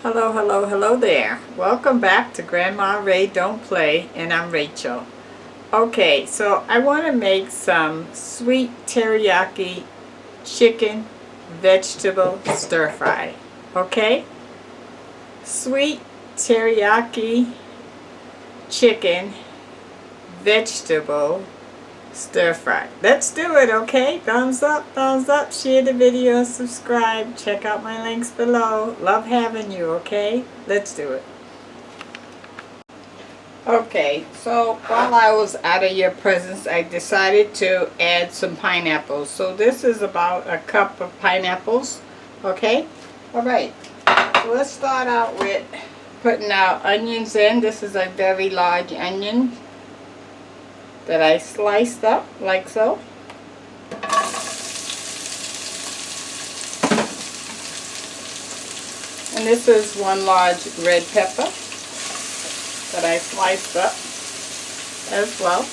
Hello, hello, hello there. Welcome back to Grandma Ray Don't Play, and I'm Rachel. Okay, so I want to make some sweet teriyaki chicken vegetable stir fry. Okay? Sweet teriyaki chicken vegetable stir fry. Let's do it, okay? Thumbs up, share the video, subscribe, check out my links below. Love having you, okay? Let's do it. Okay, so while I was out of your presence, I decided to add some pineapples. So this is about a cup of pineapples, okay? Alright, so let's start out with putting our onions in. This is a very large onion that I sliced up like so. And this is one large red pepper that I sliced up as well.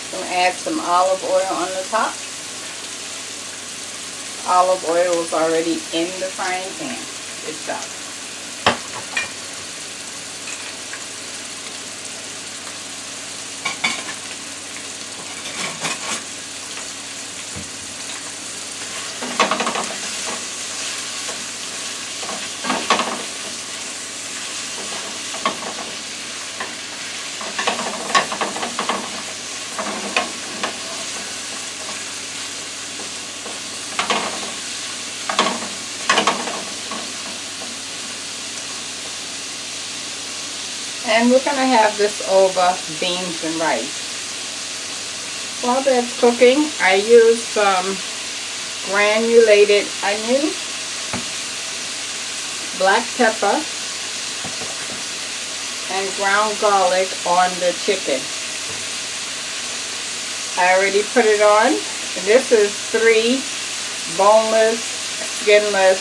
I'm going to add some olive oil on the top. Olive oil is already in the frying pan itself. And we're going to have this over beans and rice. While that's cooking, I use some granulated onion, black pepper, and ground garlic on the chicken. I already put it on. And this is 3 boneless, skinless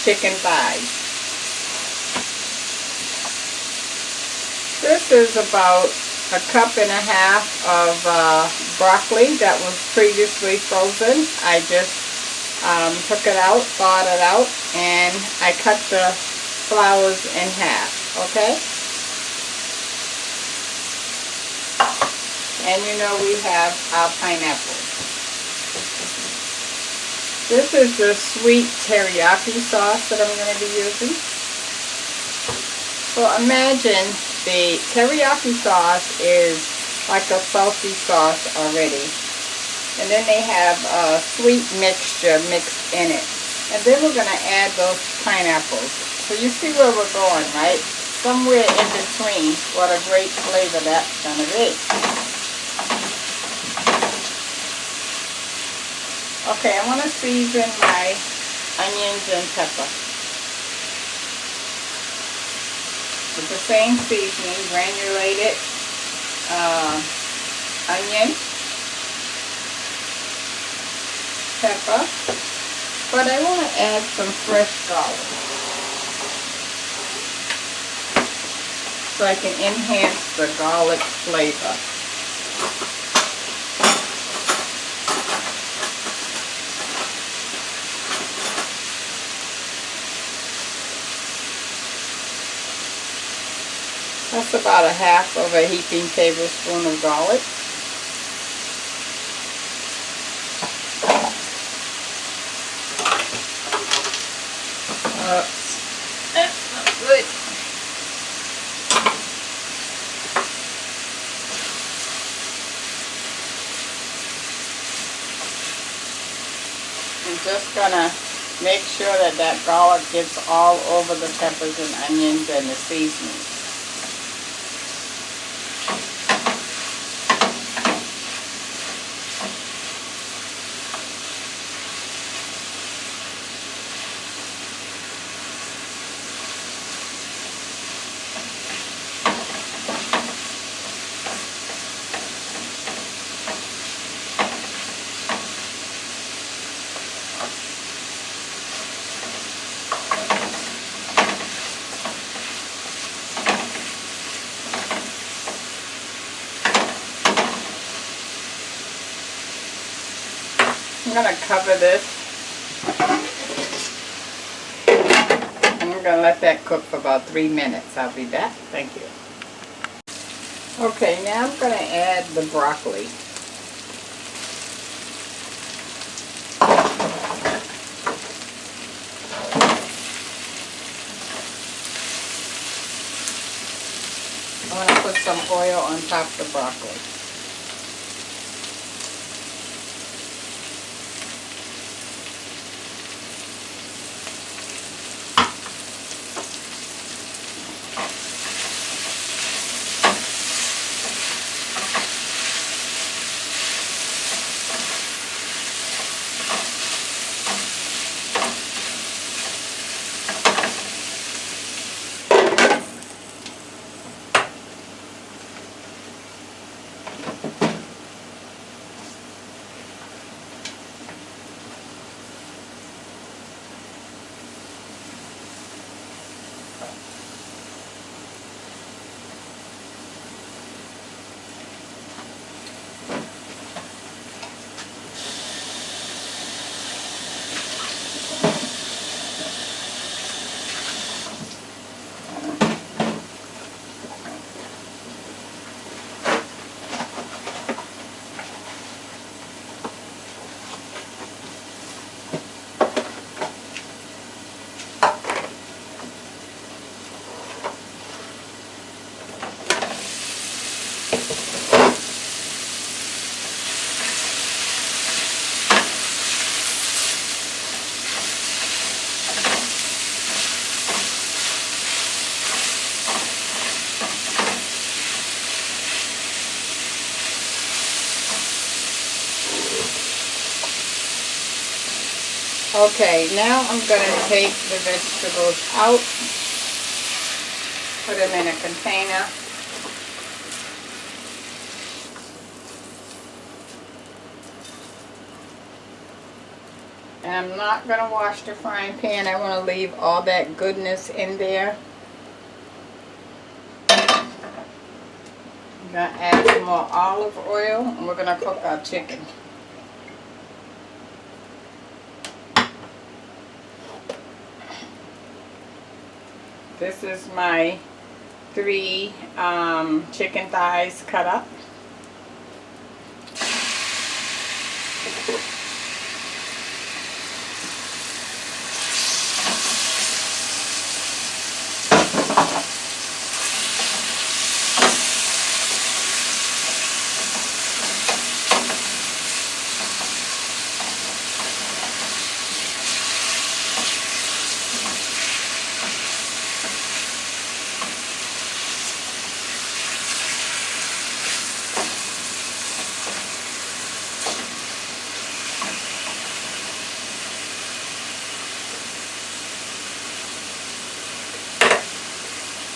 chicken thighs. This is about a cup and a half of broccoli that was previously frozen. I just took it out, thawed it out, and I cut the flowers in half, okay? And you know we have our pineapple. This is the sweet teriyaki sauce that I'm going to be using. So imagine the teriyaki sauce is like a salty sauce already. And then they have a sweet mixture mixed in it. And then we're going to add those pineapples. So you see where we're going, right? Somewhere in between. What a great flavor that's going to be. Okay, I want to season my onions and pepper with the same seasoning, granulated onion, pepper, but I want to add some fresh garlic so I can enhance the garlic flavor. That's about a half of a heaping tablespoon of garlic. That's not good. I'm just gonna make sure that that garlic gets all over the peppers and onions and the seasoning. I'm going to cover this. I'm going to let that cook for about 3 minutes. I'll be back. Thank you. Okay, now I'm going to add the broccoli. I want to put some oil on top of the broccoli. Okay, now I'm going to take the vegetables out, put them in a container. And I'm not going to wash the frying pan. I want to leave all that goodness in there. I'm going to add some more olive oil and we're going to cook our chicken. This is my 3 chicken thighs cut up.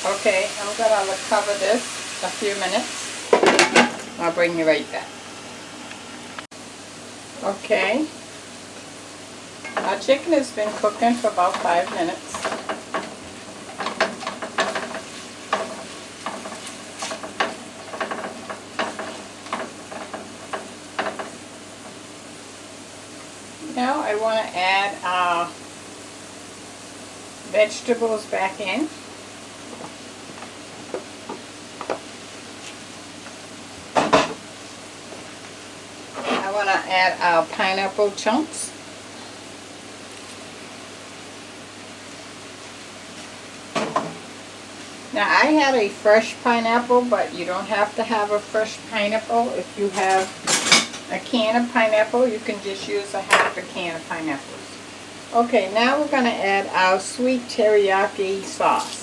Okay, I'm going to cover this a few minutes. I'll bring you right back. Okay, our chicken has been cooking for about 5 minutes. Now I want to add our vegetables back in. I want to add our pineapple chunks. Now I have a fresh pineapple, but you don't have to have a fresh pineapple. If you have a can of pineapple, you can just use a half a can of pineapples. Okay, now we're going to add our sweet teriyaki sauce.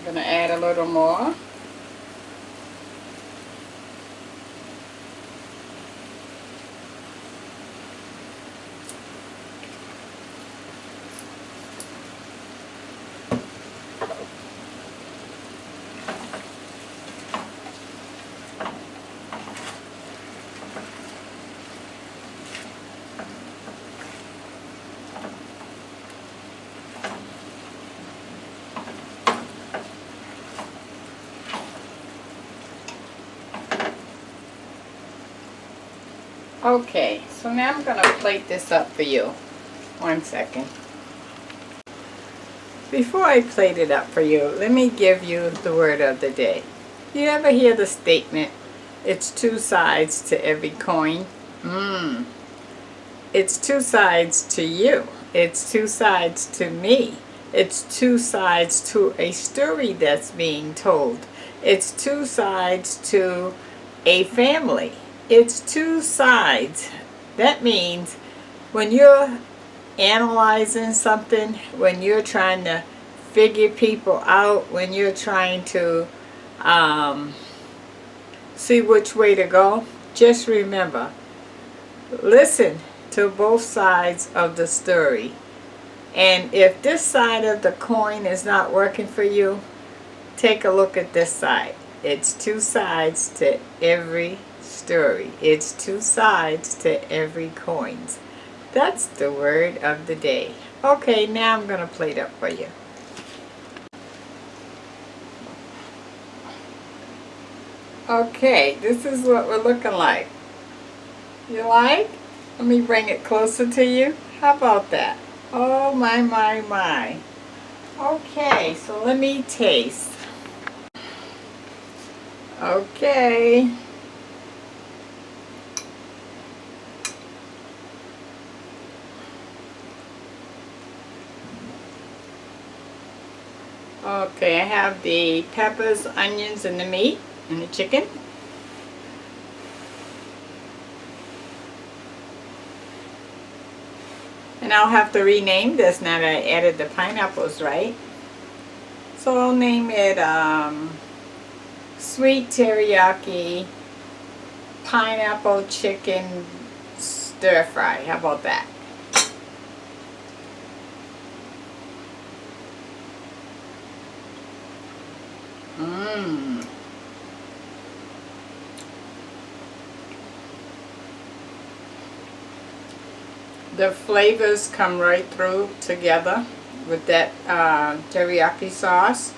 I'm going to add a little more. Okay, so now I'm going to plate this up for you. 1 second. Before I plate it up for you, let me give you the word of the day. You ever hear the statement, it's two sides to every coin? It's two sides to you. It's two sides to me. It's two sides to a story that's being told. It's two sides to a family. It's two sides. That means when you're analyzing something, when you're trying to figure people out, when you're trying to see which way to go, just remember, listen to both sides of the story. And if this side of the coin is not working for you, take a look at this side. It's two sides to every story. It's two sides to every coin. That's the word of the day. Okay, now I'm going to plate up for you. Okay, this is what we're looking like. You like? Let me bring it closer to you. How about that? Oh my, my, my. Okay, so let me taste. Okay. Okay, I have the peppers, onions, and the meat, and the chicken. And I'll have to rename this now that I added the pineapples, right? So I'll name it Sweet Teriyaki Pineapple Chicken Stir Fry. How about that? The flavors come right through together with that teriyaki sauce.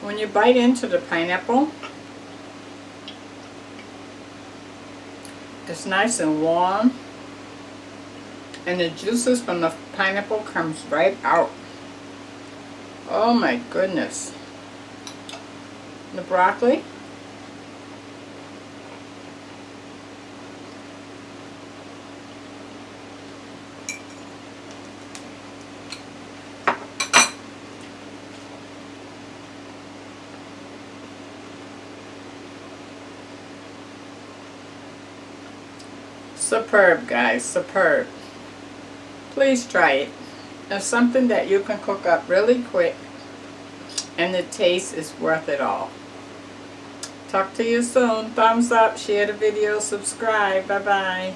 When you bite into the pineapple, it's nice and warm, and the juices from the pineapple comes right out. Oh my goodness. The broccoli. Superb, guys, superb. Please try it. It's something that you can cook up really quick, and the taste is worth it all. Talk to you soon. Thumbs up, share the video, subscribe. Bye-bye.